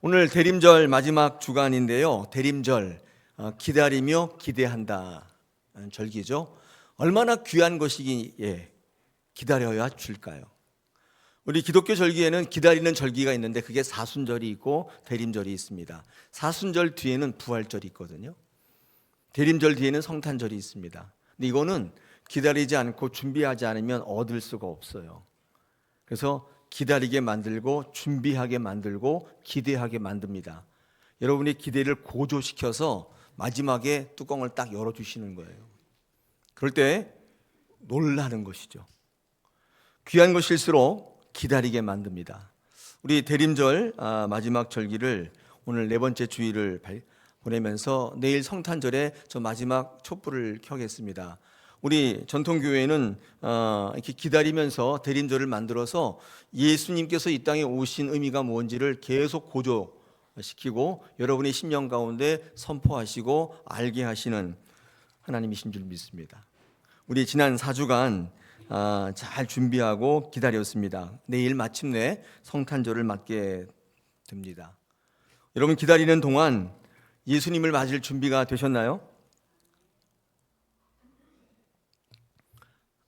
오늘 대림절 마지막 주간인데요. 대림절 기다리며 기대한다 절기죠. 얼마나 귀한 것이기에 기다려야 줄까요? 우리 기독교 절기에는 기다리는 절기가 있는데 그게 사순절이 있고 대림절이 있습니다. 사순절 뒤에는 부활절이 있거든요. 대림절 뒤에는 성탄절이 있습니다. 근데 이거는 기다리지 않고 준비하지 않으면 얻을 수가 없어요. 그래서 기다리게 만들고 준비하게 만들고 기대하게 만듭니다. 여러분의 기대를 고조시켜서 마지막에 뚜껑을 딱 열어주시는 거예요. 그럴 때 놀라는 것이죠. 귀한 것일수록 기다리게 만듭니다. 우리 대림절 마지막 절기를 오늘 네 번째 주일을 보내면서 내일 성탄절에 저 마지막 촛불을 켜겠습니다. 우리 전통교회는 이렇게 기다리면서 대림절을 만들어서 예수님께서 이 땅에 오신 의미가 뭔지를 계속 고조시키고 여러분의 심령 가운데 선포하시고 알게 하시는 하나님이신 줄 믿습니다. 우리 지난 4주간 잘 준비하고 기다렸습니다. 내일 마침내 성탄절을 맞게 됩니다. 여러분 기다리는 동안 예수님을 맞을 준비가 되셨나요?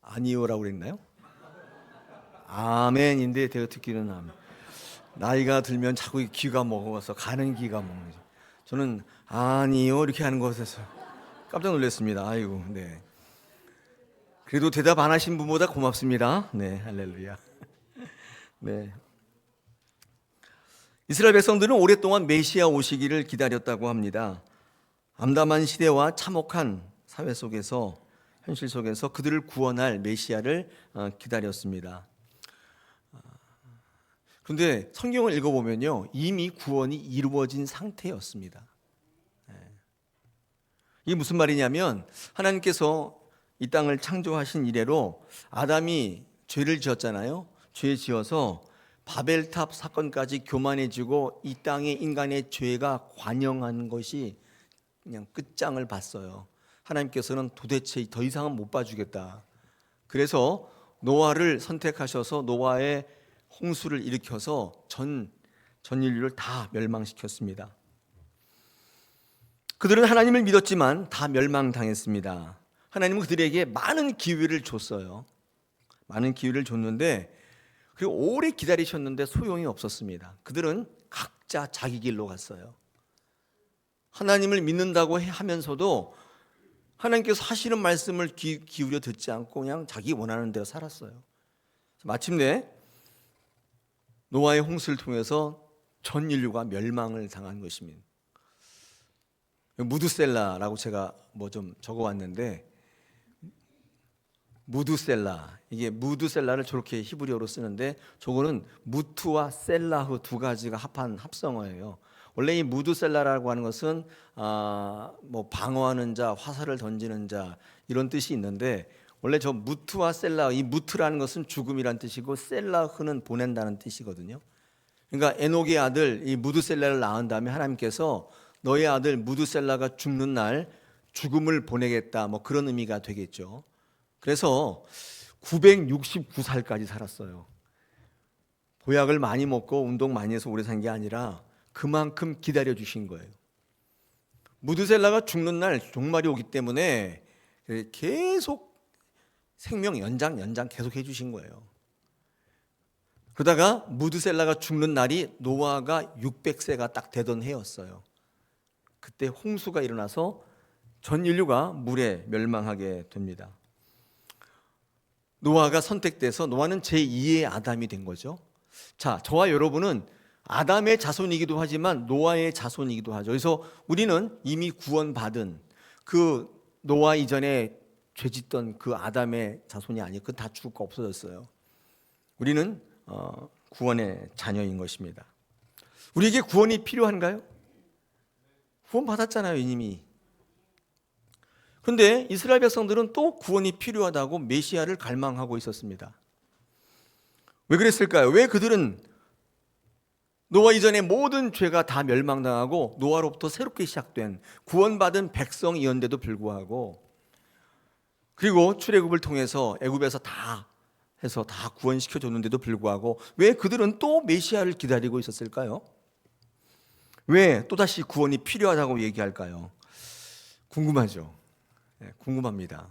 아니요라고 그랬나요? 아멘인데 제가 듣기는 아멘. 나이가 들면 자꾸 귀가 먹어서 가는 귀가 먹는 거죠. 저는 아니요 이렇게 하는 것에서 깜짝 놀랐습니다. 아이고, 네. 그래도 대답 안 하신 분보다 고맙습니다. 네, 할렐루야. 네. 이스라엘 백성들은 오랫동안 메시아 오시기를 기다렸다고 합니다. 암담한 시대와 참혹한 사회 속에서 현실 속에서 그들을 구원할 메시아를 기다렸습니다. 그런데 성경을 읽어보면요, 이미 구원이 이루어진 상태였습니다. 이게 무슨 말이냐면 하나님께서 이 땅을 창조하신 이래로 아담이 죄를 지었잖아요. 죄 지어서 바벨탑 사건까지 교만해지고 이 땅에 인간의 죄가 관영한 것이 그냥 끝장을 봤어요. 하나님께서는 도대체 더 이상은 못 봐주겠다. 그래서 노아를 선택하셔서 노아의 홍수를 일으켜서 전 인류를 다 멸망시켰습니다. 그들은 하나님을 믿었지만 다 멸망당했습니다. 하나님은 그들에게 많은 기회를 줬어요. 많은 기회를 줬는데 그리고 오래 기다리셨는데 소용이 없었습니다. 그들은 각자 자기 길로 갔어요. 하나님을 믿는다고 하면서도 하나님께서 하시는 말씀을 기울여 듣지 않고 그냥 자기 원하는 대로 살았어요. 마침내 노아의 홍수를 통해서 전 인류가 멸망을 당한 것입니다. 무드셀라라고 제가 뭐 좀 적어왔는데, 무드셀라, 이게 무드셀라를 저렇게 히브리어로 쓰는데 저거는 무트와 셀라흐 두 가지가 합한 합성어예요. 원래 이 무드셀라라고 하는 것은 뭐 방어하는 자, 화살을 던지는 자 이런 뜻이 있는데 원래 저 무트와 셀라, 이 무트라는 것은 죽음이란 뜻이고 셀라흐는 보낸다는 뜻이거든요. 그러니까 에녹의 아들 이 무드셀라를 낳은 다음에 하나님께서 너의 아들 무드셀라가 죽는 날 죽음을 보내겠다, 뭐 그런 의미가 되겠죠. 그래서 969살까지 살았어요. 보약을 많이 먹고 운동 많이 해서 오래 산 게 아니라 그만큼 기다려 주신 거예요. 무드셀라가 죽는 날 종말이 오기 때문에 계속 생명 연장 계속 해주신 거예요. 그러다가 무드셀라가 죽는 날이 노아가 600세가 딱 되던 해였어요. 그때 홍수가 일어나서 전 인류가 물에 멸망하게 됩니다. 노아가 선택돼서 노아는 제2의 아담이 된 거죠. 자, 저와 여러분은 아담의 자손이기도 하지만 노아의 자손이기도 하죠. 그래서 우리는 이미 구원받은 그 노아 이전에 죄짓던 그 아담의 자손이 아니고 그건 다 죽고 없어졌어요. 우리는 구원의 자녀인 것입니다. 우리에게 구원이 필요한가요? 구원 받았잖아요, 이미. 그런데 이스라엘 백성들은 또 구원이 필요하다고 메시아를 갈망하고 있었습니다. 왜 그랬을까요? 왜 그들은 노아 이전의 모든 죄가 다 멸망당하고 노아로부터 새롭게 시작된 구원받은 백성이었는데도 불구하고, 그리고 출애굽을 통해서 애굽에서 다 해서 다 구원시켜줬는데도 불구하고 왜 그들은 또 메시아를 기다리고 있었을까요? 왜 또다시 구원이 필요하다고 얘기할까요? 궁금하죠? 네, 궁금합니다.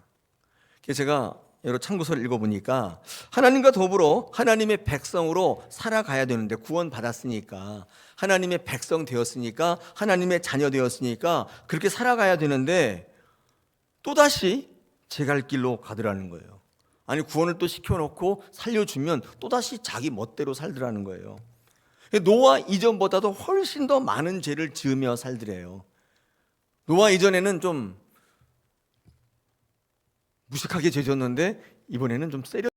제가 여러 참고서를 읽어보니까 하나님과 더불어 하나님의 백성으로 살아가야 되는데, 구원받았으니까, 하나님의 백성 되었으니까, 하나님의 자녀 되었으니까 그렇게 살아가야 되는데 또다시 제 갈 길로 가더라는 거예요. 아니, 구원을 또 시켜놓고 살려주면 또다시 자기 멋대로 살더라는 거예요. 노아 이전보다도 훨씬 더 많은 죄를 지으며 살더래요. 노아 이전에는 좀 무식하게 죄 졌는데 이번에는 좀 세려,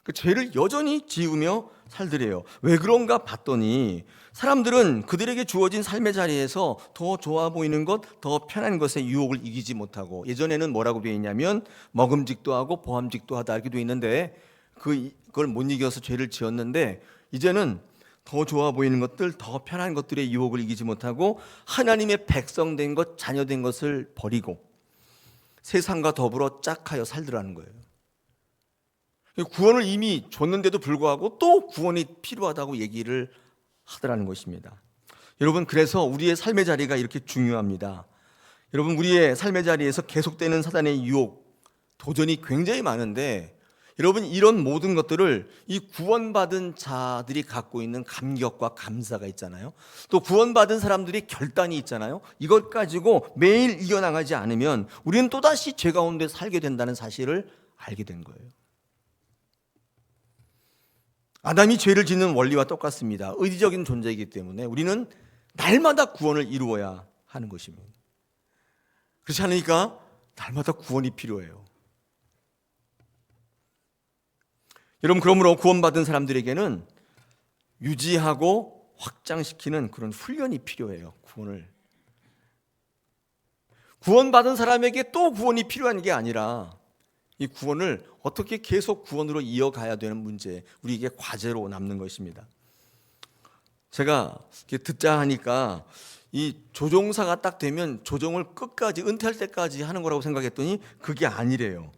그 죄를 여전히 지으며 살더래요. 왜 그런가 봤더니 사람들은 그들에게 주어진 삶의 자리에서 더 좋아 보이는 것, 더 편한 것의 유혹을 이기지 못하고, 예전에는 뭐라고 되어 있냐면 먹음직도 하고 보암직도 하다 이렇게 되어 있는데, 그걸 못 이겨서 죄를 지었는데, 이제는 더 좋아 보이는 것들, 더 편한 것들의 유혹을 이기지 못하고 하나님의 백성된 것, 자녀된 것을 버리고 세상과 더불어 짝하여 살더라는 거예요. 구원을 이미 줬는데도 불구하고 또 구원이 필요하다고 얘기를 하더라는 것입니다. 여러분, 그래서 우리의 삶의 자리가 이렇게 중요합니다. 여러분, 우리의 삶의 자리에서 계속되는 사단의 유혹, 도전이 굉장히 많은데, 여러분, 이런 모든 것들을 이 구원받은 자들이 갖고 있는 감격과 감사가 있잖아요. 또 구원받은 사람들이 결단이 있잖아요. 이것 가지고 매일 이겨나가지 않으면 우리는 또다시 죄 가운데 살게 된다는 사실을 알게 된 거예요. 아담이 죄를 짓는 원리와 똑같습니다. 의지적인 존재이기 때문에 우리는 날마다 구원을 이루어야 하는 것입니다. 그렇지 않으니까 날마다 구원이 필요해요. 여러분, 그러므로 구원받은 사람들에게는 유지하고 확장시키는 그런 훈련이 필요해요. 구원받은 사람에게 또 구원이 필요한 게 아니라 이 구원을 어떻게 계속 구원으로 이어가야 되는 문제, 우리에게 과제로 남는 것입니다. 제가 듣자 하니까 이 조종사가 딱 되면 조종을 끝까지, 은퇴할 때까지 하는 거라고 생각했더니 그게 아니래요.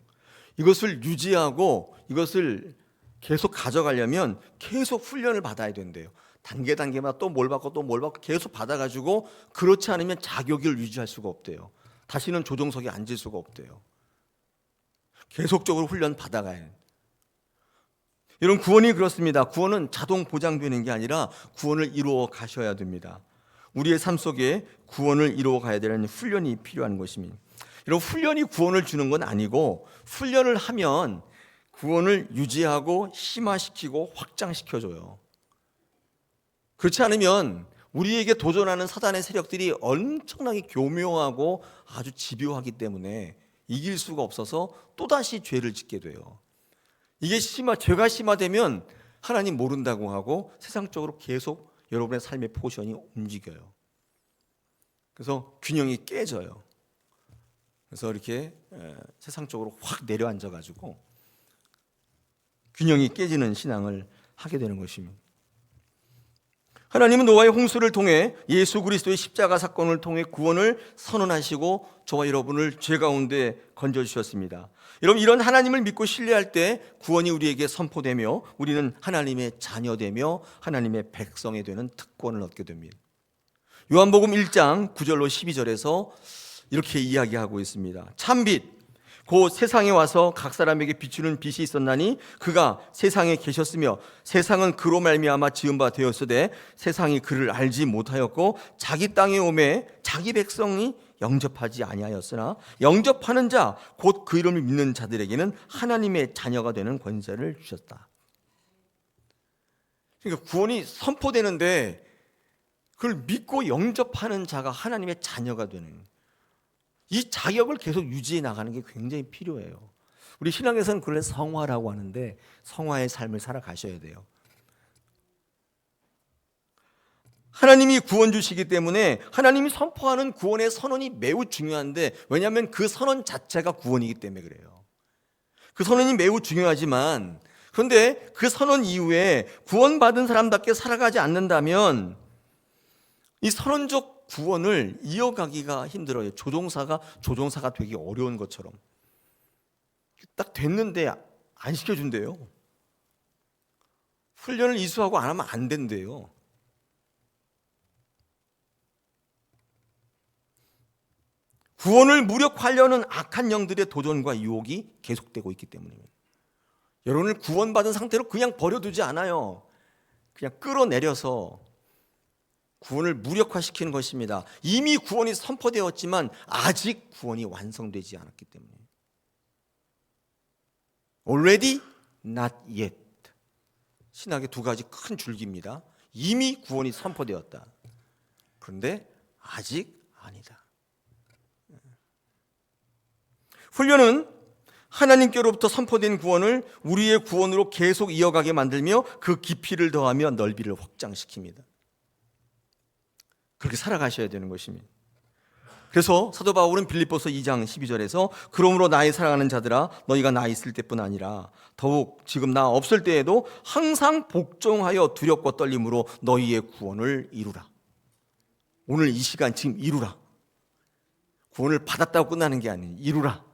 이것을 유지하고 이것을 계속 가져가려면 계속 훈련을 받아야 된대요. 단계마다 또 뭘 받고 또 뭘 받고 계속 받아가지고, 그렇지 않으면 자격을 유지할 수가 없대요. 다시는 조종석에 앉을 수가 없대요. 계속적으로 훈련 받아가야 해요. 이런 구원이 그렇습니다. 구원은 자동 보장되는 게 아니라 구원을 이루어 가셔야 됩니다. 우리의 삶 속에 구원을 이루어 가야 되는 훈련이 필요한 것입니다. 이런 훈련이 구원을 주는 건 아니고, 훈련을 하면 구원을 유지하고 심화시키고 확장시켜줘요. 그렇지 않으면 우리에게 도전하는 사단의 세력들이 엄청나게 교묘하고 아주 집요하기 때문에 이길 수가 없어서 또다시 죄를 짓게 돼요. 이게 죄가 심화되면 하나님 모른다고 하고 세상적으로 계속 여러분의 삶의 포션이 움직여요. 그래서 균형이 깨져요. 그래서 이렇게 세상적으로 확 내려앉아가지고 균형이 깨지는 신앙을 하게 되는 것입니다. 하나님은 노아의 홍수를 통해 예수 그리스도의 십자가 사건을 통해 구원을 선언하시고 저와 여러분을 죄 가운데 건져주셨습니다. 여러분, 이런 하나님을 믿고 신뢰할 때 구원이 우리에게 선포되며 우리는 하나님의 자녀되며 하나님의 백성이 되는 특권을 얻게 됩니다. 요한복음 1장 9절로 12절에서 이렇게 이야기하고 있습니다. 참빛 곧 세상에 와서 각 사람에게 비추는 빛이 있었나니 그가 세상에 계셨으며 세상은 그로 말미암아 지은 바 되었으되 세상이 그를 알지 못하였고 자기 땅에 오매 자기 백성이 영접하지 아니하였으나 영접하는 자 곧 그 이름을 믿는 자들에게는 하나님의 자녀가 되는 권세를 주셨다. 그러니까 구원이 선포되는데 그걸 믿고 영접하는 자가 하나님의 자녀가 되는, 이 자격을 계속 유지해 나가는 게 굉장히 필요해요. 우리 신앙에서는 그걸 성화라고 하는데 성화의 삶을 살아가셔야 돼요. 하나님이 구원 주시기 때문에 하나님이 선포하는 구원의 선언이 매우 중요한데, 왜냐하면 그 선언 자체가 구원이기 때문에 그래요. 그 선언이 매우 중요하지만, 그런데 그 선언 이후에 구원받은 사람답게 살아가지 않는다면 이 선언적 구원을 이어가기가 힘들어요. 조종사가 되기 어려운 것처럼. 딱 됐는데 안 시켜준대요. 훈련을 이수하고 안 하면 안 된대요. 구원을 무력화하려는 악한 영들의 도전과 유혹이 계속되고 있기 때문입니다. 여러분을 구원받은 상태로 그냥 버려두지 않아요. 그냥 끌어내려서 구원을 무력화시키는 것입니다. 이미 구원이 선포되었지만 아직 구원이 완성되지 않았기 때문에. Already, not yet. 신학의 두 가지 큰 줄기입니다. 이미 구원이 선포되었다. 그런데 아직 아니다. 훈련은 하나님께로부터 선포된 구원을 우리의 구원으로 계속 이어가게 만들며 그 깊이를 더하며 넓이를 확장시킵니다. 그렇게 살아가셔야 되는 것입니다. 그래서 사도 바울은 빌립보서 2장 12절에서 그러므로 나의 사랑하는 자들아 너희가 나 있을 때뿐 아니라 더욱 지금 나 없을 때에도 항상 복종하여 두렵고 떨림으로 너희의 구원을 이루라. 오늘 이 시간 지금 이루라. 구원을 받았다고 끝나는 게 아니에요. 이루라.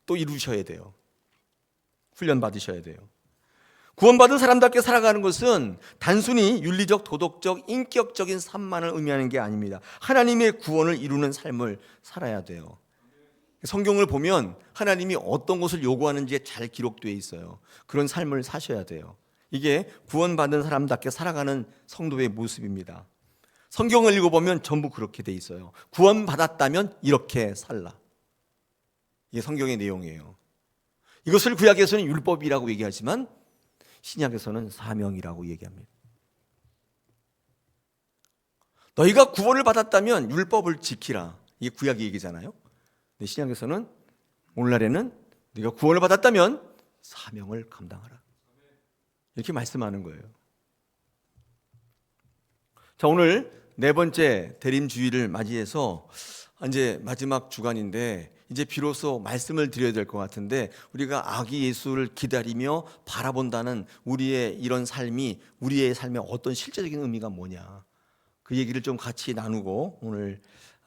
또 이루셔야 돼요. 훈련 받으셔야 돼요. 구원받은 사람답게 살아가는 것은 단순히 윤리적, 도덕적, 인격적인 삶만을 의미하는 게 아닙니다. 하나님의 구원을 이루는 삶을 살아야 돼요. 성경을 보면 하나님이 어떤 것을 요구하는지에 잘 기록되어 있어요. 그런 삶을 사셔야 돼요. 이게 구원받은 사람답게 살아가는 성도의 모습입니다. 성경을 읽어보면 전부 그렇게 돼 있어요. 구원받았다면 이렇게 살라. 이게 성경의 내용이에요. 이것을 구약에서는 율법이라고 얘기하지만 신약에서는 사명이라고 얘기합니다. 너희가 구원을 받았다면 율법을 지키라. 이게 구약의 얘기잖아요. 근데 신약에서는 오늘날에는 네가 구원을 받았다면 사명을 감당하라. 이렇게 말씀하는 거예요. 자, 오늘 네 번째 대림주의를 맞이해서 이제 마지막 주간인데 이제 비로소 말씀을 드려야 될 것 같은데 우리가 아기 예수를 기다리며 바라본다는 우리의 이런 삶이 우리의 삶에 어떤 실제적인 의미가 뭐냐 그 얘기를 좀 같이 나누고 오늘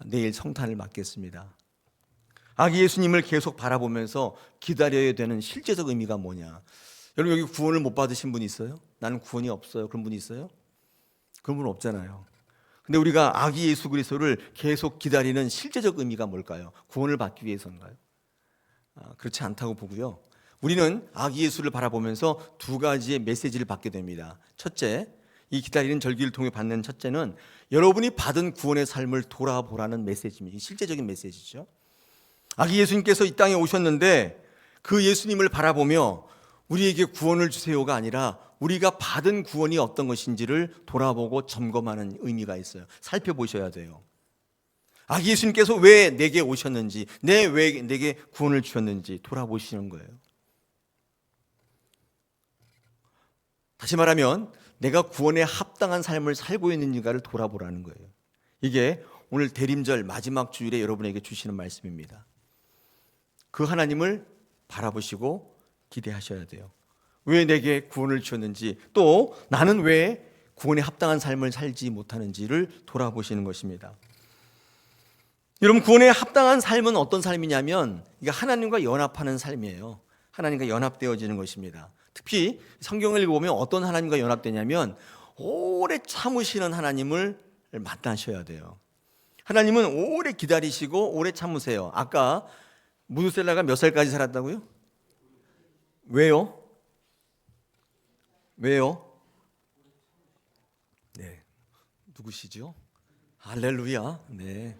내일 성탄을 맞겠습니다. 아기 예수님을 계속 바라보면서 기다려야 되는 실제적 의미가 뭐냐. 여러분 여기 구원을 못 받으신 분 있어요? 나는 구원이 없어요. 그런 분 있어요? 그런 분 없잖아요. 근데 우리가 아기 예수 그리스도를 계속 기다리는 실제적 의미가 뭘까요? 구원을 받기 위해서인가요? 그렇지 않다고 보고요. 우리는 아기 예수를 바라보면서 두 가지의 메시지를 받게 됩니다. 첫째, 이 기다리는 절기를 통해 받는 첫째는 여러분이 받은 구원의 삶을 돌아보라는 메시지입니다. 실제적인 메시지죠. 아기 예수님께서 이 땅에 오셨는데 그 예수님을 바라보며 우리에게 구원을 주세요가 아니라 우리가 받은 구원이 어떤 것인지를 돌아보고 점검하는 의미가 있어요. 살펴보셔야 돼요. 아기 예수님께서 왜 내게 오셨는지, 왜 내게 구원을 주셨는지 돌아보시는 거예요. 다시 말하면 내가 구원에 합당한 삶을 살고 있는지가를 돌아보라는 거예요. 이게 오늘 대림절 마지막 주일에 여러분에게 주시는 말씀입니다. 그 하나님을 바라보시고 기대하셔야 돼요. 왜 내게 구원을 주셨는지 또 나는 왜 구원에 합당한 삶을 살지 못하는지를 돌아보시는 것입니다. 여러분 구원에 합당한 삶은 어떤 삶이냐면 이게 하나님과 연합하는 삶이에요. 하나님과 연합되어지는 것입니다. 특히 성경을 읽어보면 어떤 하나님과 연합되냐면 오래 참으시는 하나님을 만나셔야 돼요. 하나님은 오래 기다리시고 오래 참으세요. 아까 무드셀라가 몇 살까지 살았다고요? 왜요? 네, 누구시죠? 할렐루야. 네,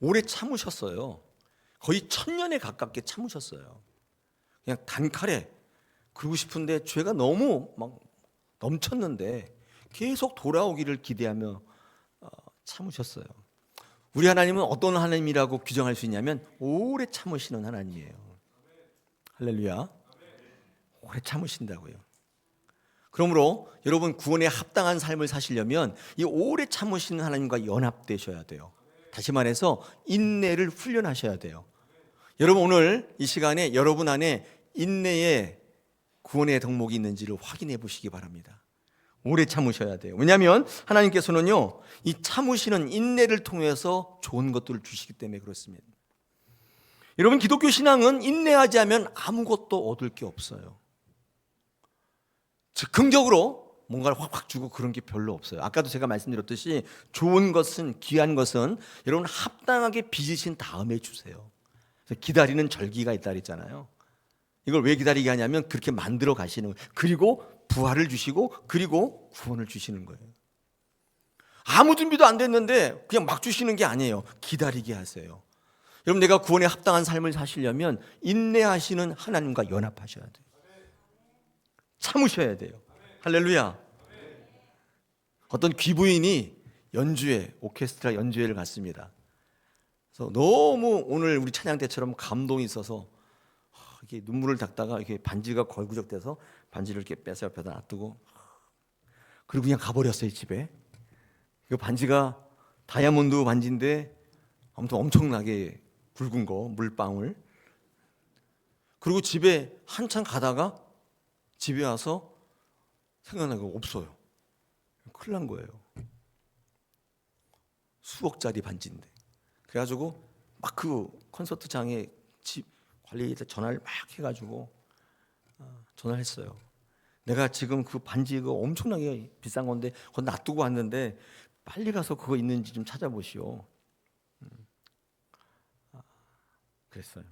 오래 참으셨어요. 거의 1000년에 가깝게 참으셨어요. 그냥 단칼에 그러고 싶은데 죄가 너무 막 넘쳤는데 계속 돌아오기를 기대하며 참으셨어요. 우리 하나님은 어떤 하나님이라고 규정할 수 있냐면 오래 참으시는 하나님이에요. 할렐루야. 오래 참으신다고요. 그러므로 여러분 구원에 합당한 삶을 사시려면 이 오래 참으시는 하나님과 연합되셔야 돼요. 다시 말해서 인내를 훈련하셔야 돼요. 여러분 오늘 이 시간에 여러분 안에 인내의 구원의 덕목이 있는지를 확인해 보시기 바랍니다. 오래 참으셔야 돼요. 왜냐하면 하나님께서는요 이 참으시는 인내를 통해서 좋은 것들을 주시기 때문에 그렇습니다. 여러분 기독교 신앙은 인내하지 않으면 아무것도 얻을 게 없어요. 즉흥적으로 뭔가를 확확 주고 그런 게 별로 없어요. 아까도 제가 말씀드렸듯이 좋은 것은, 귀한 것은 여러분 합당하게 빚으신 다음에 주세요. 그래서 기다리는 절기가 있다 그랬잖아요. 이걸 왜 기다리게 하냐면 그렇게 만들어 가시는 거예요. 그리고 부활을 주시고 그리고 구원을 주시는 거예요. 아무 준비도 안 됐는데 그냥 막 주시는 게 아니에요. 기다리게 하세요. 여러분, 내가 구원에 합당한 삶을 사시려면 인내하시는 하나님과 연합하셔야 돼요. 참으셔야 돼요. 할렐루야. 어떤 귀부인이 연주회, 오케스트라 연주회를 갔습니다. 그래서 너무 오늘 우리 찬양 때처럼 감동이 있어서 이렇게 눈물을 닦다가 이렇게 반지가 걸구적돼서 반지를 이렇게 빼서 옆에다 놔두고 그리고 그냥 가버렸어요, 집에. 그 반지가 다이아몬드 반지인데 아무튼 엄청나게 굵은 거, 물방울. 그리고 집에 한참 가다가 집에 와서 생각나고 없어요. 큰일 난 거예요. 수억짜리 반지인데. 그래가지고 막 그 콘서트장에 집 관리자 전화를 막 해가지고 전화를 했어요. 내가 지금 그 반지 그거 엄청나게 비싼 건데 그거 놔두고 왔는데 빨리 가서 그거 있는지 좀 찾아보시오. 그랬어요.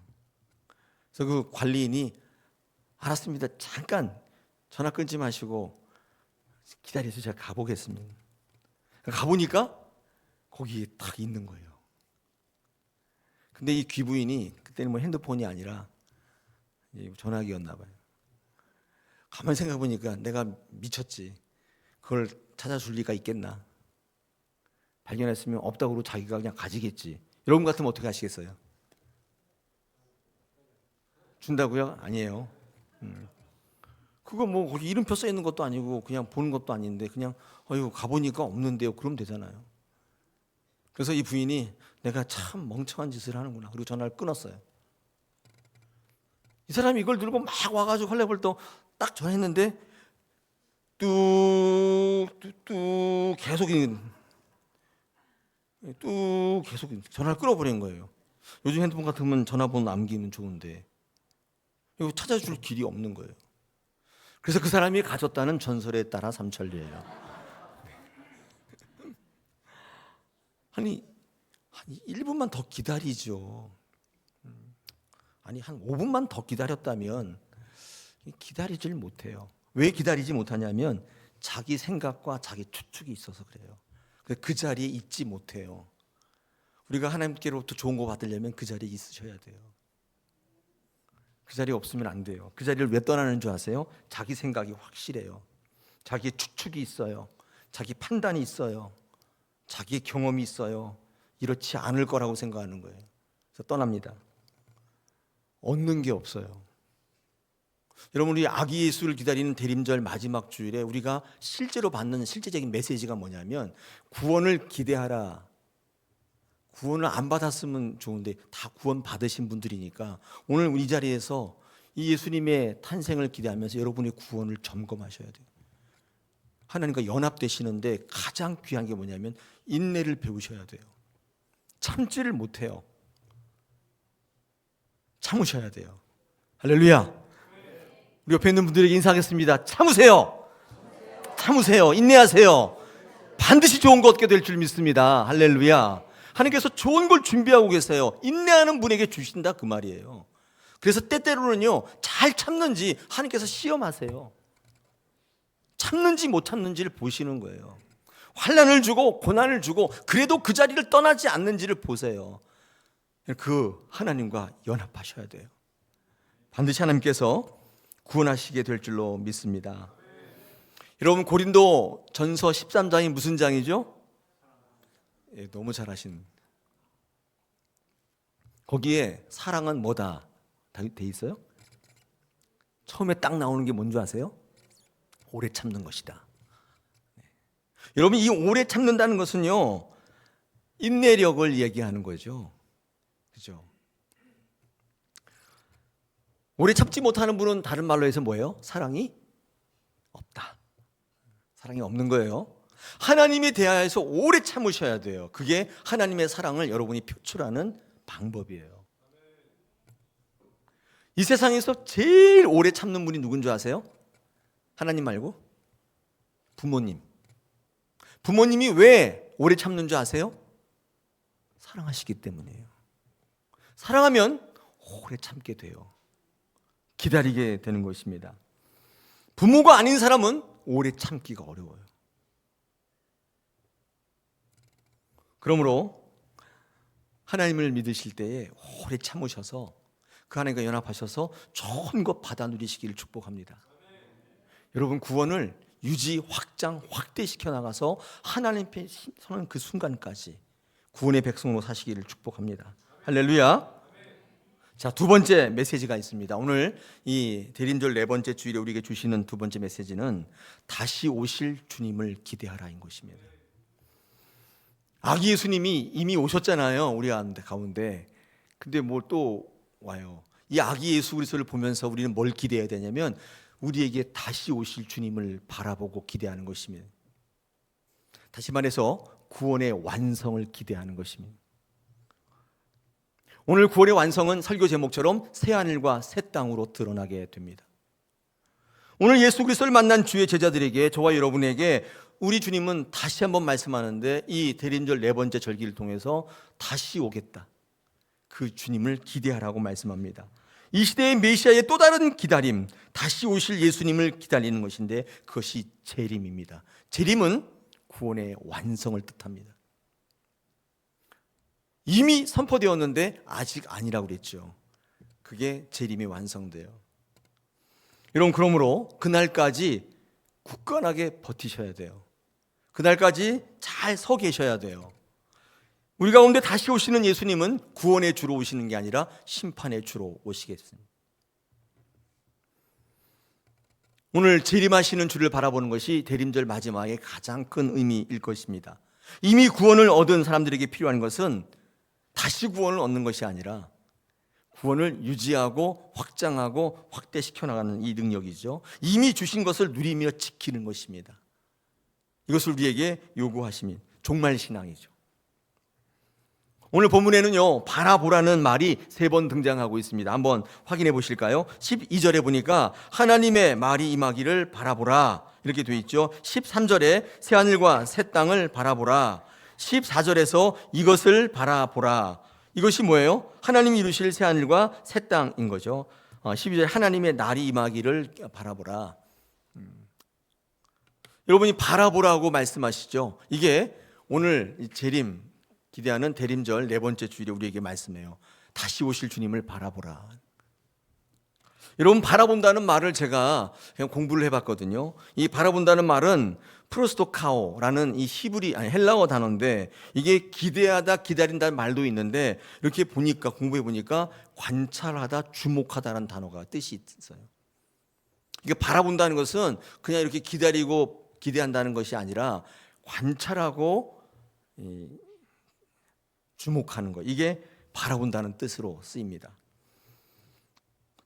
그래서 그 관리인이 알았습니다. 잠깐 전화 끊지 마시고 기다려서 제가 가보겠습니다. 가보니까 거기에 딱 있는 거예요. 근데 이 귀부인이 그때는 뭐 핸드폰이 아니라 전화기였나 봐요. 가만히 생각해 보니까 내가 미쳤지. 그걸 찾아줄 리가 있겠나. 발견했으면 없다고 그러고 자기가 그냥 가지겠지. 여러분 같으면 어떻게 하시겠어요? 준다고요? 아니에요. 그거 뭐 거기 이름표 써 있는 것도 아니고 그냥 보는 것도 아닌데 그냥 이거 가보니까 없는데요. 그럼 되잖아요. 그래서 이 부인이 내가 참 멍청한 짓을 하는구나. 그리고 전화를 끊었어요. 이 사람이 이걸 들고 막 와가지고 헐레벌떡 딱 전화했는데 뚝뚝뚝 계속 전화를 끊어버린 거예요. 요즘 핸드폰 같으면 전화번호 남기면 좋은데 이거 찾아줄 길이 없는 거예요. 그래서 그 사람이 가졌다는 전설에 따라 삼천리예요. 아니 1분만 더 기다리죠. 아니 한 5분만 더 기다렸다면 기다리질 못해요. 왜 기다리지 못하냐면 자기 생각과 자기 추측이 있어서 그래요. 그 자리에 있지 못해요. 우리가 하나님께로부터 좋은 거 받으려면 그 자리에 있으셔야 돼요. 그 자리에 없으면 안 돼요. 그 자리를 왜 떠나는 줄 아세요? 자기 생각이 확실해요. 자기의 추측이 있어요. 자기 판단이 있어요. 자기의 경험이 있어요. 이렇지 않을 거라고 생각하는 거예요. 그래서 떠납니다. 얻는 게 없어요. 여러분, 우리 아기 예수를 기다리는 대림절 마지막 주일에 우리가 실제로 받는 실제적인 메시지가 뭐냐면 구원을 기대하라. 구원을 안 받았으면 좋은데 다 구원 받으신 분들이니까 오늘 이 자리에서 이 예수님의 탄생을 기대하면서 여러분의 구원을 점검하셔야 돼요. 하나님과 연합되시는데 가장 귀한 게 뭐냐면 인내를 배우셔야 돼요. 참지를 못해요. 참으셔야 돼요. 할렐루야. 우리 옆에 있는 분들에게 인사하겠습니다. 참으세요. 참으세요. 인내하세요. 반드시 좋은 거 얻게 될 줄 믿습니다. 할렐루야. 하나님께서 좋은 걸 준비하고 계세요. 인내하는 분에게 주신다 그 말이에요. 그래서 때때로는요 잘 참는지 하나님께서 시험하세요. 참는지 못 참는지를 보시는 거예요. 환난을 주고 고난을 주고 그래도 그 자리를 떠나지 않는지를 보세요. 그 하나님과 연합하셔야 돼요. 반드시 하나님께서 구원하시게 될 줄로 믿습니다. 여러분, 고린도 전서 13장이 무슨 장이죠? 너무 잘하신. 거기에 사랑은 뭐다 돼 있어요? 처음에 딱 나오는 게 뭔지 아세요? 오래 참는 것이다. 여러분, 이 오래 참는다는 것은요 인내력을 얘기하는 거죠. 그죠? 오래 참지 못하는 분은 다른 말로 해서 뭐예요? 사랑이 없다. 사랑이 없는 거예요. 하나님에 대하여서 오래 참으셔야 돼요. 그게 하나님의 사랑을 여러분이 표출하는 방법이에요. 이 세상에서 제일 오래 참는 분이 누군 줄 아세요? 하나님 말고 부모님이 왜 오래 참는 줄 아세요? 사랑하시기 때문이에요. 사랑하면 오래 참게 돼요. 기다리게 되는 것입니다. 부모가 아닌 사람은 오래 참기가 어려워요. 그러므로 하나님을 믿으실 때에 오래 참으셔서 그 하나님과 연합하셔서 좋은 것 받아 누리시기를 축복합니다. 여러분, 구원을 유지, 확장, 확대시켜 나가서 하나님께 서는 그 순간까지 구원의 백성으로 사시기를 축복합니다. 할렐루야. 자, 두 번째 메시지가 있습니다. 오늘 이 대림절 네 번째 주일에 우리에게 주시는 두 번째 메시지는 다시 오실 주님을 기대하라인 것입니다. 아기 예수님이 이미 오셨잖아요, 우리 가운데. 근데 뭐 또 와요. 이 아기 예수 그리스도를 보면서 우리는 뭘 기대해야 되냐면 우리에게 다시 오실 주님을 바라보고 기대하는 것입니다. 다시 말해서 구원의 완성을 기대하는 것입니다. 오늘 구원의 완성은 설교 제목처럼 새하늘과 새 땅으로 드러나게 됩니다. 오늘 예수 그리스도를 만난 주의 제자들에게, 저와 여러분에게 우리 주님은 다시 한번 말씀하는데 이 대림절 네 번째 절기를 통해서 다시 오겠다, 그 주님을 기대하라고 말씀합니다. 이 시대의 메시아의 또 다른 기다림, 다시 오실 예수님을 기다리는 것인데 그것이 재림입니다. 재림은 구원의 완성을 뜻합니다. 이미 선포되었는데 아직 아니라고 그랬죠. 그게 재림이 완성돼요. 여러분, 그러므로 그날까지 굳건하게 버티셔야 돼요. 그날까지 잘 서 계셔야 돼요. 우리 가운데 다시 오시는 예수님은 구원의 주로 오시는 게 아니라 심판의 주로 오시겠습니다. 오늘 재림하시는 주를 바라보는 것이 대림절 마지막의 가장 큰 의미일 것입니다. 이미 구원을 얻은 사람들에게 필요한 것은 다시 구원을 얻는 것이 아니라 구원을 유지하고 확장하고 확대시켜 나가는 이 능력이죠. 이미 주신 것을 누리며 지키는 것입니다. 이것을 우리에게 요구하시면 종말신앙이죠. 오늘 본문에는요, 바라보라는 말이 3번 등장하고 있습니다. 한번 확인해 보실까요? 12절에 보니까 하나님의 말이 임하기를 바라보라 이렇게 되어 있죠. 13절에 새하늘과 새 땅을 바라보라. 14절에서 이것을 바라보라. 이것이 뭐예요? 하나님이 이루실 새하늘과 새 땅인 거죠. 12절에 하나님의 날이 임하기를 바라보라. 여러분이 바라보라고 말씀하시죠. 이게 오늘 재림 기대하는 대림절 네 번째 주일에 우리에게 말씀해요. 다시 오실 주님을 바라보라. 여러분, 바라본다는 말을 제가 그냥 공부를 해봤거든요. 이 바라본다는 말은 프로스토카오라는 이 헬라어 단어인데, 이게 기대하다, 기다린다는 말도 있는데, 이렇게 보니까, 공부해 보니까 관찰하다, 주목하다라는 단어가 뜻이 있어요. 이게 바라본다는 것은 그냥 이렇게 기다리고 기대한다는 것이 아니라 관찰하고 주목하는 것, 이게 바라본다는 뜻으로 쓰입니다.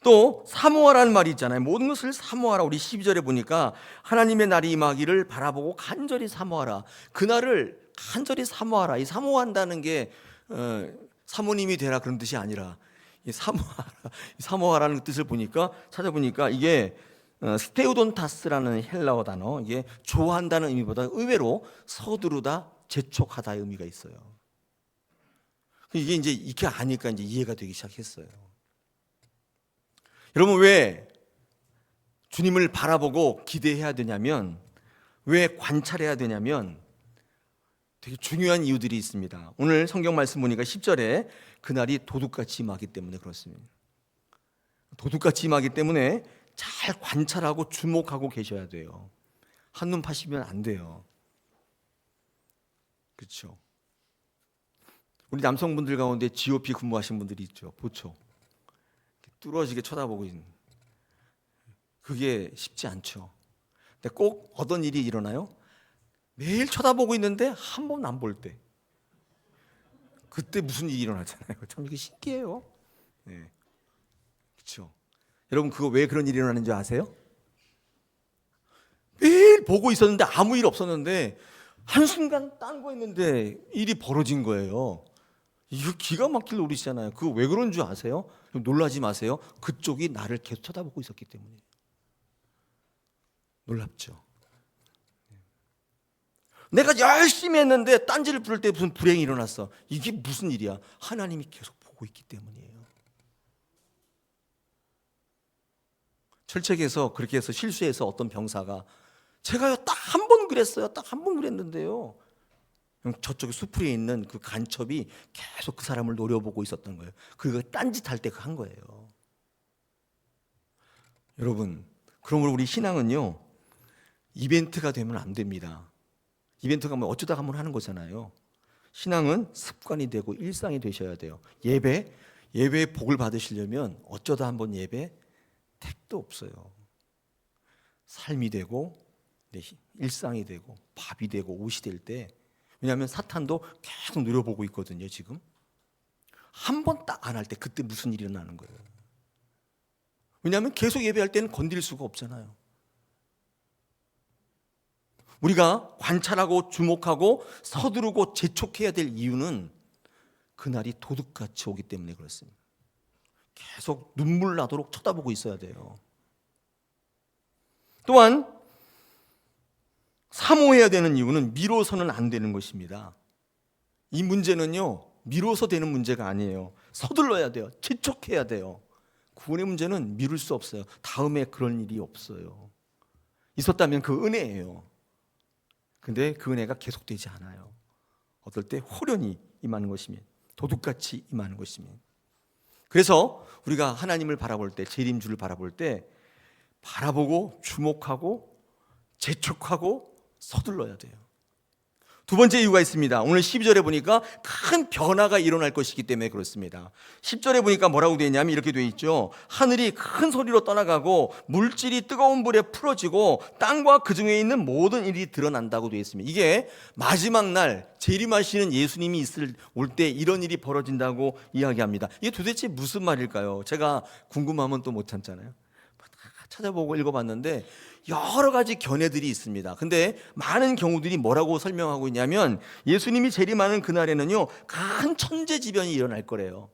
또 사모하라는 말이 있잖아요. 모든 것을 사모하라. 우리 12절에 보니까 하나님의 날이 임하기를 바라보고 간절히 사모하라. 그날을 간절히 사모하라. 이 사모한다는 게 사모님이 되라 그런 뜻이 아니라 이 사모하라는 뜻을 보니까 찾아보니까 이게 스테우돈타스라는 헬라어 단어, 이게 좋아한다는 의미보다 의외로 서두르다, 재촉하다의 의미가 있어요. 이게 이제 이렇게 아니까 이제 이해가 되기 시작했어요. 여러분, 왜 주님을 바라보고 기대해야 되냐면, 왜 관찰해야 되냐면 되게 중요한 이유들이 있습니다. 오늘 성경 말씀 보니까 10절에 그날이 도둑같이 임하기 때문에 그렇습니다. 도둑같이 임하기 때문에 잘 관찰하고 주목하고 계셔야 돼요. 한눈 파시면 안 돼요. 그렇죠? 우리 남성분들 가운데 GOP 근무하신 분들이 있죠. 보초 뚫어지게 쳐다보고 있는, 그게 쉽지 않죠. 근데 꼭 어떤 일이 일어나요? 매일 쳐다보고 있는데 한 번 안 볼 때, 그때 무슨 일이 일어나잖아요. 참 이게 신기해요. 네. 그렇죠. 여러분, 그거 왜 그런 일이 일어나는 줄 아세요? 매일 보고 있었는데 아무 일 없었는데 한순간 딴 거 했는데 일이 벌어진 거예요. 이거 기가 막힐 노릇이잖아요. 그거 왜 그런 줄 아세요? 놀라지 마세요. 그쪽이 나를 계속 쳐다보고 있었기 때문에. 놀랍죠. 내가 열심히 했는데 딴지를 부를 때 무슨 불행이 일어났어. 이게 무슨 일이야? 하나님이 계속 보고 있기 때문이에요. 철책에서 그렇게 해서 실수해서 어떤 병사가 제가요 딱 한 번 그랬어요. 딱 한 번 그랬는데요. 저쪽에 수풀에 있는 그 간첩이 계속 그 사람을 노려보고 있었던 거예요. 그리고 딴짓 할 때 한 거예요. 여러분, 그러므로 우리 신앙은요 이벤트가 되면 안 됩니다. 이벤트가 뭐 어쩌다 한번 하는 거잖아요. 신앙은 습관이 되고 일상이 되셔야 돼요. 예배의 복을 받으시려면 어쩌다 한번 예배 택도 없어요. 삶이 되고 일상이 되고 밥이 되고 옷이 될 때, 왜냐하면 사탄도 계속 노려보고 있거든요. 지금 한 번 딱 안 할 때 그때 무슨 일이 일어나는 거예요. 왜냐하면 계속 예배할 때는 건드릴 수가 없잖아요. 우리가 관찰하고 주목하고 서두르고 재촉해야 될 이유는 그날이 도둑같이 오기 때문에 그렇습니다. 계속 눈물 나도록 쳐다보고 있어야 돼요. 또한 사모해야 되는 이유는 미뤄서는 안 되는 것입니다. 이 문제는요 미뤄서 되는 문제가 아니에요. 서둘러야 돼요. 재촉해야 돼요. 구원의 문제는 미룰 수 없어요. 다음에 그런 일이 없어요. 있었다면 그 은혜예요. 근데 그 은혜가 계속되지 않아요. 어떨 때 호련히 임하는 것이면, 도둑같이 임하는 것이면. 그래서 우리가 하나님을 바라볼 때, 재림주를 바라볼 때 바라보고 주목하고 재촉하고 서둘러야 돼요. 두 번째 이유가 있습니다. 오늘 12절에 보니까 큰 변화가 일어날 것이기 때문에 그렇습니다. 10절에 보니까 뭐라고 되어 있냐면 이렇게 되어 있죠. 하늘이 큰 소리로 떠나가고 물질이 뜨거운 불에 풀어지고 땅과 그 중에 있는 모든 일이 드러난다고 되어 있습니다. 이게 마지막 날 재림하시는 예수님이 올 때 이런 일이 벌어진다고 이야기합니다. 이게 도대체 무슨 말일까요? 제가 궁금하면 또 못 참잖아요. 찾아보고 읽어봤는데 여러 가지 견해들이 있습니다. 근데 많은 경우들이 뭐라고 설명하고 있냐면 예수님이 재림하는 그날에는요 큰 천재지변이 일어날 거래요.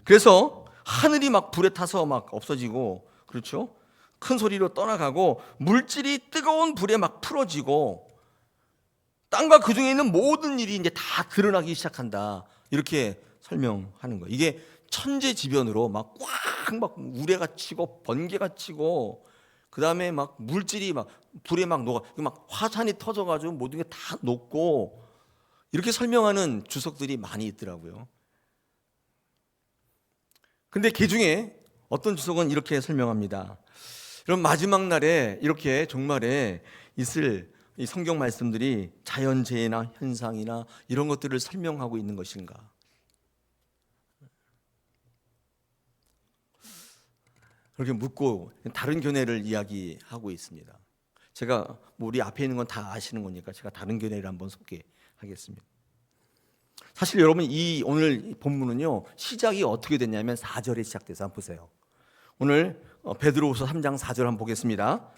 그래서 하늘이 막 불에 타서 막 없어지고, 그렇죠? 큰 소리로 떠나가고 물질이 뜨거운 불에 막 풀어지고 땅과 그 중에 있는 모든 일이 이제 다 드러나기 시작한다. 이렇게 설명하는 거예요. 이게 천재지변으로 막 우레가 치고 번개가 치고, 그 다음에 막 물질이 막 불에 막 녹아, 막 화산이 터져가지고 모든 게 다 녹고, 이렇게 설명하는 주석들이 많이 있더라고요. 근데 그 중에 어떤 주석은 이렇게 설명합니다. 그럼 마지막 날에 이렇게 종말에 있을 이 성경 말씀들이 자연재해나 현상이나 이런 것들을 설명하고 있는 것인가? 그렇게 묻고 다른 견해를 이야기하고 있습니다. 제가 우리 앞에 있는 건 다 아시는 거니까 제가 다른 견해를 한번 소개하겠습니다. 사실 여러분 이 오늘 본문은요 시작이 어떻게 됐냐면 4절에 시작돼서 한번 보세요. 오늘 베드로후서 3장 4절 한번 보겠습니다.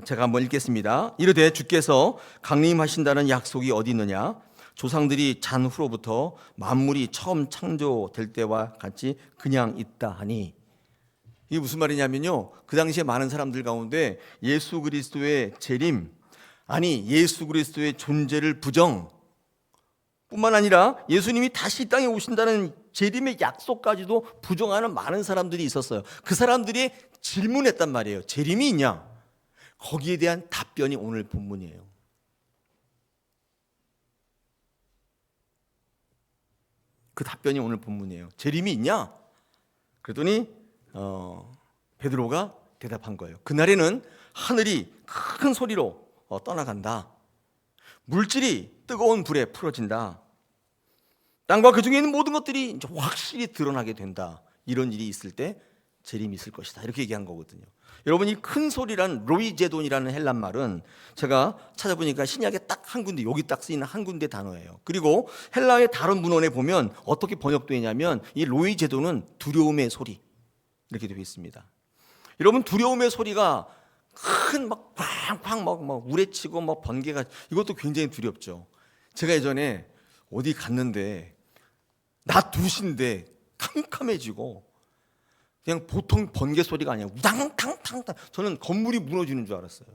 제가 한번 읽겠습니다. 이르되 주께서 강림하신다는 약속이 어디 있느냐? 조상들이 잔 후로부터 만물이 처음 창조될 때와 같이 그냥 있다 하니. 이게 무슨 말이냐면요, 그 당시에 많은 사람들 가운데 예수 그리스도의 재림, 아니 예수 그리스도의 존재를 부정, 뿐만 아니라 예수님이 다시 이 땅에 오신다는 재림의 약속까지도 부정하는 많은 사람들이 있었어요. 그 사람들이 질문했단 말이에요. 재림이 있냐? 거기에 대한 답변이 오늘 본문이에요. 그 답변이 오늘 본문이에요. 재림이 있냐? 그랬더니 베드로가 대답한 거예요. 그날에는 하늘이 큰 소리로 떠나간다. 물질이 뜨거운 불에 풀어진다. 땅과 그 중에 있는 모든 것들이 이제 확실히 드러나게 된다. 이런 일이 있을 때 재림이 있을 것이다. 이렇게 얘기한 거거든요. 여러분, 이 큰 소리란 로이제돈이라는 헬란 말은 제가 찾아보니까 신약에 딱 한 군데, 여기 딱 쓰이는 한 군데 단어예요. 그리고 헬라의 다른 문헌에 보면 어떻게 번역되어 있냐면 이 로이제돈은 두려움의 소리, 이렇게 되어 있습니다. 여러분, 두려움의 소리가 큰 막 팡팡 막 우레치고 막 번개가, 이것도 굉장히 두렵죠. 제가 예전에 어디 갔는데 낮 2시인데 캄캄해지고 그냥 보통 번개 소리가 아니라 우당탕탕탕, 저는 건물이 무너지는 줄 알았어요.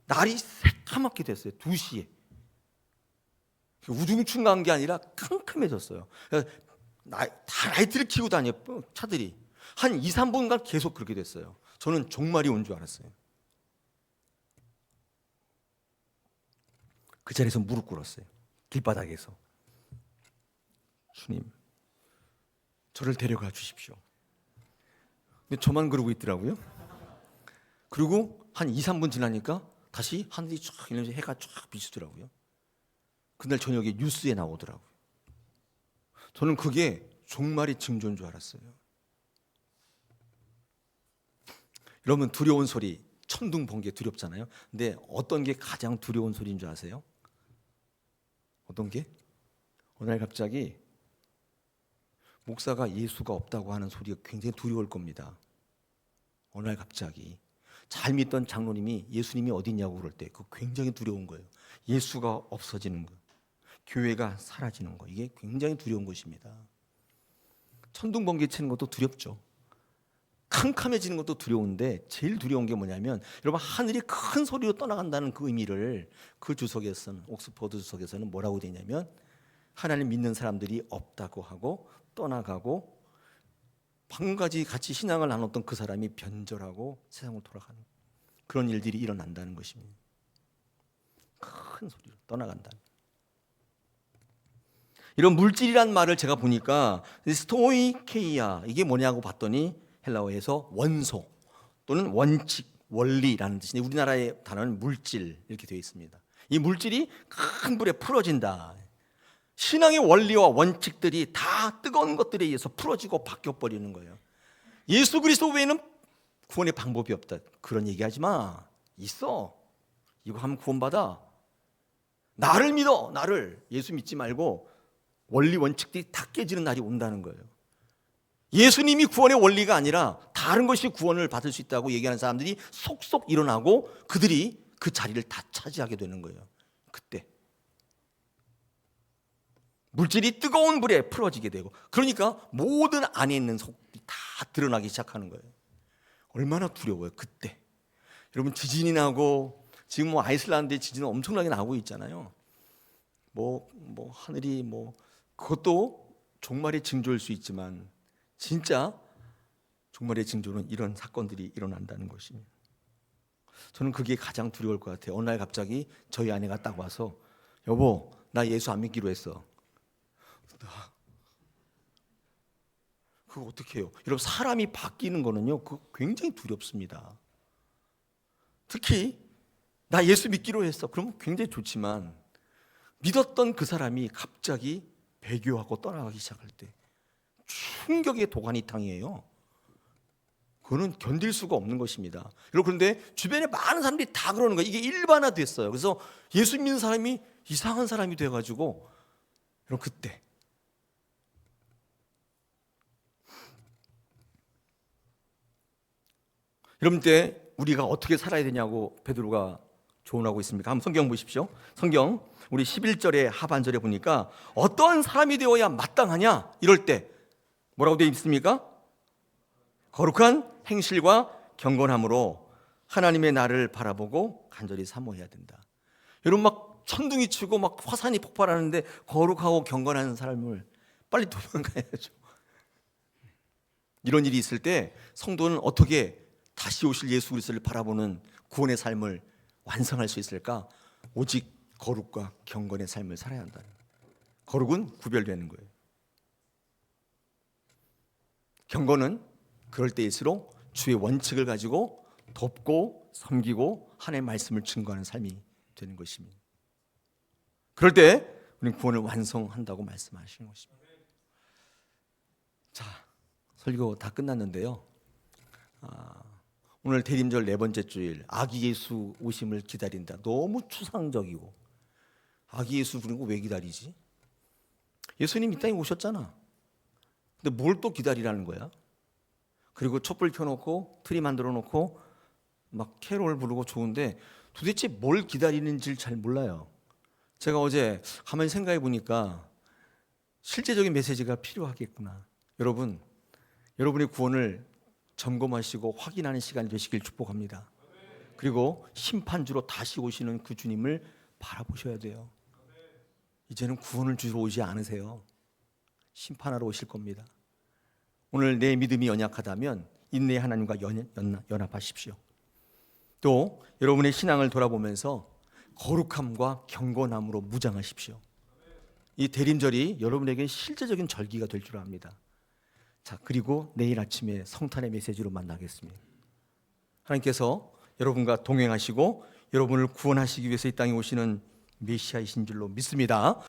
날이 새까맣게 됐어요. 2시에. 우중충한 게 아니라 캄캄해졌어요. 다 라이트를 켜고 다녀요. 차들이. 한 2, 3분간 계속 그렇게 됐어요. 저는 종말이 온 줄 알았어요. 그 자리에서 무릎 꿇었어요. 길바닥에서. 주님, 저를 데려가 주십시오. 근데 저만 그러고 있더라고요. 그리고 한 2, 3분 지나니까 다시 하늘이 쫙 이러면서 해가 쫙 비추더라고요. 그날 저녁에 뉴스에 나오더라고요. 저는 그게 종말의 징조인 줄 알았어요. 여러분, 두려운 소리, 천둥 번개 두렵잖아요. 근데 어떤 게 가장 두려운 소리인 줄 아세요? 어떤 게? 어느 날 갑자기 목사가 예수가 없다고 하는 소리가 굉장히 두려울 겁니다. 어느 날 갑자기 잘 믿던 장로님이 예수님이 어디 있냐고 그럴 때 그거 굉장히 두려운 거예요. 예수가 없어지는 거, 교회가 사라지는 거, 이게 굉장히 두려운 것입니다. 천둥 번개 치는 것도 두렵죠. 캄캄해지는 것도 두려운데 제일 두려운 게 뭐냐면, 여러분, 하늘이 큰 소리로 떠나간다는 그 의미를 그 주석에서는, 옥스퍼드 주석에서는 뭐라고 되냐면, 하나님 믿는 사람들이 없다고 하고 떠나가고 방금까지 같이 신앙을 나눴던 그 사람이 변절하고 세상으로 돌아가는 그런 일들이 일어난다는 것입니다. 큰 소리로 떠나간다. 이런 물질이란 말을 제가 보니까 스토이케이아, 이게 뭐냐고 봤더니 헬라어에서 원소 또는 원칙, 원리라는 뜻인데 우리나라의 단어는 물질 이렇게 되어 있습니다. 이 물질이 큰 불에 풀어진다. 신앙의 원리와 원칙들이 다 뜨거운 것들에 의해서 풀어지고 바뀌어버리는 거예요. 예수 그리스도 외에는 구원의 방법이 없다. 그런 얘기하지 마. 있어. 이거 하면 구원받아. 나를 믿어. 나를. 예수 믿지 말고 원리 원칙들이 다 깨지는 날이 온다는 거예요. 예수님이 구원의 원리가 아니라 다른 것이 구원을 받을 수 있다고 얘기하는 사람들이 속속 일어나고 그들이 그 자리를 다 차지하게 되는 거예요. 그때 물질이 뜨거운 불에 풀어지게 되고, 그러니까 모든 안에 있는 속이 다 드러나기 시작하는 거예요. 얼마나 두려워요 그때. 여러분, 지진이 나고 지금 뭐 아이슬란드에 지진은 엄청나게 나고 있잖아요. 뭐 하늘이 그것도 종말의 징조일 수 있지만 진짜 종말의 징조는 이런 사건들이 일어난다는 것입니다. 저는 그게 가장 두려울 것 같아요. 어느 날 갑자기 저희 아내가 딱 와서, 여보, 나 예수 안 믿기로 했어. 그거 어떻게 해요? 여러분, 사람이 바뀌는 거는요, 그거 굉장히 두렵습니다. 특히 나 예수 믿기로 했어. 그러면 굉장히 좋지만 믿었던 그 사람이 갑자기 배교하고 떠나가기 시작할 때 충격의 도가니탕이에요. 그거는 견딜 수가 없는 것입니다. 여러분, 그런데 주변에 많은 사람들이 다 그러는 거예요. 이게 일반화됐어요. 그래서 예수 믿는 사람이 이상한 사람이 돼가지고, 여러분, 그때 여러분 때 우리가 어떻게 살아야 되냐고 베드로가 조언하고 있습니다. 한번 성경 보십시오. 성경 우리 11절의 하반절에 보니까 어떠한 사람이 되어야 마땅하냐, 이럴 때 뭐라고 되어 있습니까? 거룩한 행실과 경건함으로 하나님의 나를 바라보고 간절히 사모해야 된다. 여러분, 막 천둥이 치고 막 화산이 폭발하는데 거룩하고 경건한 삶을 빨리 도망가야죠. 이런 일이 있을 때 성도는 어떻게 다시 오실 예수 그리스도를 바라보는 구원의 삶을 완성할 수 있을까? 오직 거룩과 경건의 삶을 살아야 한다는 거예요. 거룩은 구별되는 거예요. 경건은 그럴 때일수록 주의 원칙을 가지고 돕고 섬기고 하나님의 말씀을 증거하는 삶이 되는 것입니다. 그럴 때 우리는 구원을 완성한다고 말씀하시는 것입니다. 자, 설교 다 끝났는데요. 오늘 대림절 4번째 주일, 아기 예수 오심을 기다린다. 너무 추상적이고, 아기 예수 그리고 왜 기다리지? 예수님 이 땅에 오셨잖아. 근데 뭘 또 기다리라는 거야? 그리고 촛불 켜놓고 트리 만들어 놓고 막 캐롤 부르고 좋은데 도대체 뭘 기다리는지를 잘 몰라요. 제가 어제 가만히 생각해 보니까 실제적인 메시지가 필요하겠구나. 여러분, 여러분의 구원을 점검하시고 확인하는 시간이 되시길 축복합니다. 그리고 심판주로 다시 오시는 그 주님을 바라보셔야 돼요. 이제는 구원을 주러 오지 않으세요. 심판하러 오실 겁니다. 오늘 내 믿음이 연약하다면 인내의 하나님과 연합하십시오. 또 여러분의 신앙을 돌아보면서 거룩함과 경건함으로 무장하십시오. 이 대림절이 여러분에게 실제적인 절기가 될 줄 압니다. 자, 그리고 내일 아침에 성탄의 메시지로 만나겠습니다. 하나님께서 여러분과 동행하시고 여러분을 구원하시기 위해서 이 땅에 오시는 메시아이신 줄로 믿습니다.